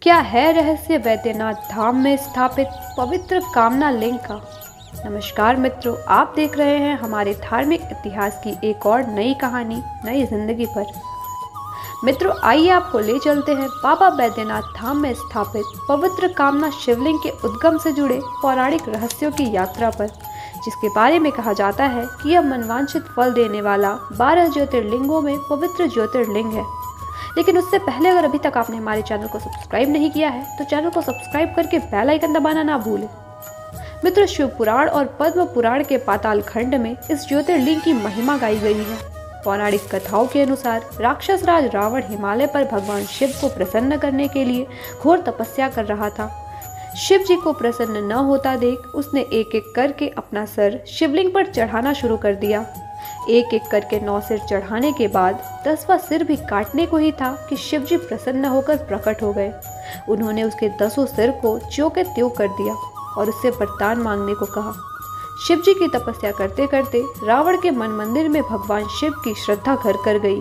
क्या है रहस्य वैद्यनाथ धाम में स्थापित पवित्र कामना लिंग का। नमस्कार मित्रों, आप देख रहे हैं हमारे धार्मिक इतिहास की एक और नई कहानी नई जिंदगी पर। मित्रों, आइए आपको ले चलते हैं बाबा बैद्यनाथ धाम में स्थापित पवित्र कामना शिवलिंग के उद्गम से जुड़े पौराणिक रहस्यों की यात्रा पर, जिसके बारे में कहा जाता है कि यह मनवांछित फल देने वाला 12 ज्योतिर्लिंगों में पवित्र ज्योतिर्लिंग है। लेकिन उससे पहले अगर अभी तक आपने हमारे चैनल को सब्सक्राइब नहीं किया है तो चैनल को सब्सक्राइब करके बेल आइकन दबाना ना भूलें। मित्रों, शिव पुराण और पद्म पुराण के पाताल खंड में इस ज्योतिर्लिंग की महिमा गाई गई है। पौराणिक कथाओं के अनुसार राक्षस राज रावण हिमालय पर भगवान शिव को प्रसन्न करने के लिए घोर तपस्या कर रहा था। शिव जी को प्रसन्न न होता देख उसने एक एक करके अपना सर शिवलिंग पर चढ़ाना शुरू कर दिया। एक एक करके 9 सिर चढ़ाने के बाद 10वां सिर भी काटने को ही था कि शिव जी प्रसन्न होकर प्रकट हो गए। उन्होंने उसके 10 सिर को ज्यों के त्यों कर दिया और उससे वरदान मांगने को कहा। शिव जी की तपस्या करते करते रावण के मन मंदिर में भगवान शिव की श्रद्धा घर कर गई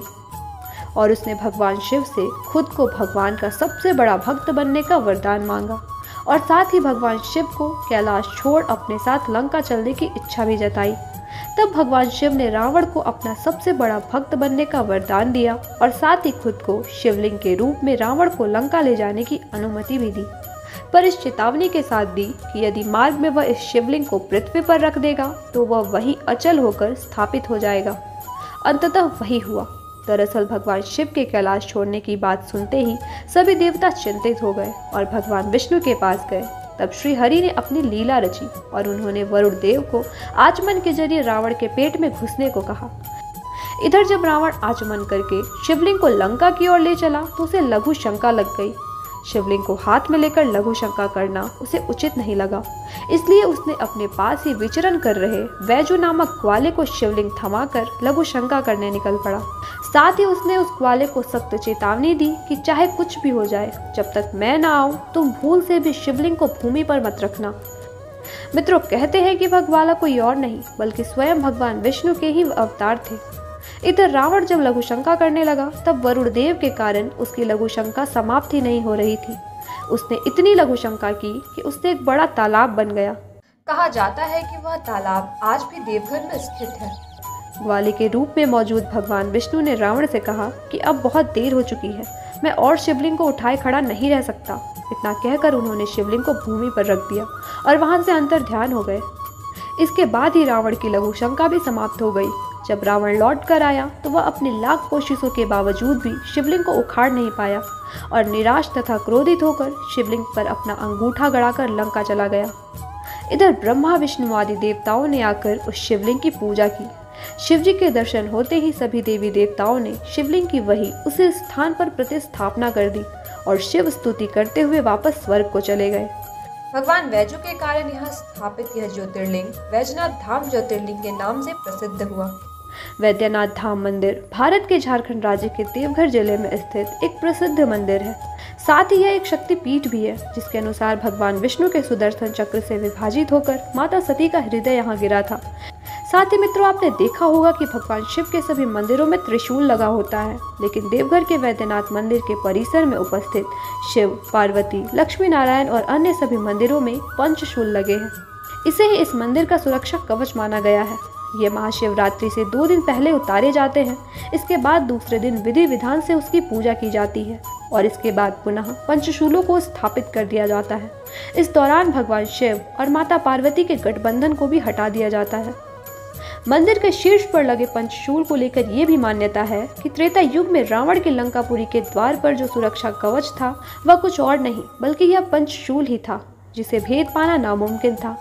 और उसने भगवान शिव से खुद को भगवान का सबसे बड़ा भक्त बनने का वरदान मांगा और साथ ही भगवान शिव को कैलाश छोड़ अपने साथ लंका चलने की इच्छा भी जताई। तब भगवान शिव ने रावण को अपना सबसे बड़ा भक्त बनने का वरदान दिया और साथ ही खुद को शिवलिंग के रूप में रावण को लंका ले जाने की अनुमति भी दी, पर इस चेतावनी के साथ दी कि यदि मार्ग में वह इस शिवलिंग को पृथ्वी पर रख देगा तो वह वहीं अचल होकर स्थापित हो जाएगा। अंततः वही हुआ। दरअसल भगवान शिव के कैलाश छोड़ने की बात सुनते ही सभी देवता चिंतित हो गए और भगवान विष्णु के पास गए। तब श्री हरि ने अपनी लीला रची और उन्होंने वरुण देव को आचमन के जरिए रावण के पेट में घुसने को कहा। इधर जब रावण आचमन करके शिवलिंग को लंका की ओर ले चला तो उसे लघु शंका लग गई। शिवलिंग को हाथ में लेकर लघु शंका करना उसे उचित नहीं लगा, इसलिए उसने अपने पास ही विचरण कर रहे वैजु नामक ग्वाले को शिवलिंग थमाकर लघु शंका करने निकल पड़ा। साथ ही उसने उस ग्वाले को सख्त चेतावनी दी कि चाहे कुछ भी हो जाए, जब तक मैं ना आऊं तुम भूल से भी शिवलिंग को भूमि पर मत रखना। मित्रों, कहते हैं कि वह ग्वाला कोई और नहीं बल्कि स्वयं भगवान विष्णु के ही अवतार थे। इधर रावण जब लघु शंका करने लगा तब वरुण देव के कारण उसकी लघु शंका समाप्त ही नहीं हो रही थी। उसने इतनी लघु शंका की कि उससे एक बड़ा तालाब बन गया। कहा जाता है कि वह तालाब आज भी देवघर में स्थित है। ग्वाले के रूप में मौजूद भगवान विष्णु ने रावण से कहा कि अब बहुत देर हो चुकी है, मैं और शिवलिंग को उठाए खड़ा नहीं रह सकता। इतना कहकर उन्होंने शिवलिंग को भूमि पर रख दिया और वहां से अंतर ध्यान हो गए। इसके बाद ही रावण की लघु शंका भी समाप्त हो गई। जब रावण लौट कर आया तो वह अपनी लाख कोशिशों के बावजूद भी शिवलिंग को उखाड़ नहीं पाया और निराश तथा क्रोधित होकर शिवलिंग पर अपना अंगूठा गड़ाकर लंका चला गया। इधर ब्रह्मा विष्णु आदि देवताओं ने आकर उस शिवलिंग की पूजा की। शिवजी के दर्शन होते ही सभी देवी देवताओं ने शिवलिंग की वही उसी स्थान पर प्रतिस्थापना कर दी और शिव स्तुति करते हुए वापस स्वर्ग को चले गए। भगवान वैजु के कारण यहाँ स्थापित यह ज्योतिर्लिंग वैजनाथ धाम ज्योतिर्लिंग के नाम से प्रसिद्ध हुआ। वैद्यनाथ धाम मंदिर भारत के झारखंड राज्य के देवघर जिले में स्थित एक प्रसिद्ध मंदिर है। साथ ही यह एक शक्ति पीठ भी है, जिसके अनुसार भगवान विष्णु के सुदर्शन चक्र से विभाजित होकर माता सती का हृदय यहाँ गिरा था। साथ ही मित्रों, आपने देखा होगा कि भगवान शिव के सभी मंदिरों में त्रिशूल लगा होता है, लेकिन देवघर के वैद्यनाथ मंदिर के परिसर में उपस्थित शिव, पार्वती, लक्ष्मी नारायण और अन्य सभी मंदिरों में पंचशूल लगे हैं। इसे ही इस मंदिर का सुरक्षा कवच माना गया है। ये महाशिवरात्रि से 2 दिन पहले उतारे जाते हैं। इसके बाद दूसरे दिन विधि विधान से उसकी पूजा की जाती है और इसके बाद पुनः पंचशूलों को स्थापित कर दिया जाता है। इस दौरान भगवान शिव और माता पार्वती के गठबंधन को भी हटा दिया जाता है। मंदिर के शीर्ष पर लगे पंचशूल को लेकर ये भी मान्यता है कि त्रेता युग में रावण के लंकापुरी के द्वार पर जो सुरक्षा कवच था वह कुछ और नहीं बल्कि यह पंचशूल ही था, जिसे भेद पाना नामुमकिन था।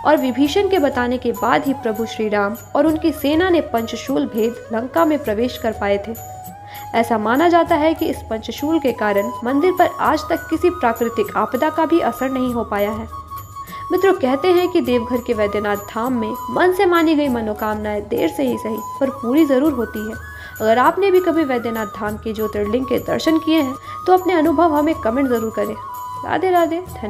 और विभीषण के बताने के बाद ही प्रभु श्री राम और उनकी सेना ने पंचशूल भेद लंका में प्रवेश कर पाए थे। ऐसा माना जाता है कि इस पंचशूल के कारण मंदिर पर आज तक किसी प्राकृतिक आपदा का भी असर नहीं हो पाया है। मित्रों, कहते हैं कि देवघर के वैद्यनाथ धाम में मन से मानी गई मनोकामनाएं देर से ही सही पर पूरी जरूर होती है। अगर आपने भी कभी वैद्यनाथ धाम के ज्योतिर्लिंग के दर्शन किए हैं तो अपने अनुभव हमें कमेंट जरूर करें। राधे राधे। धन्यवाद।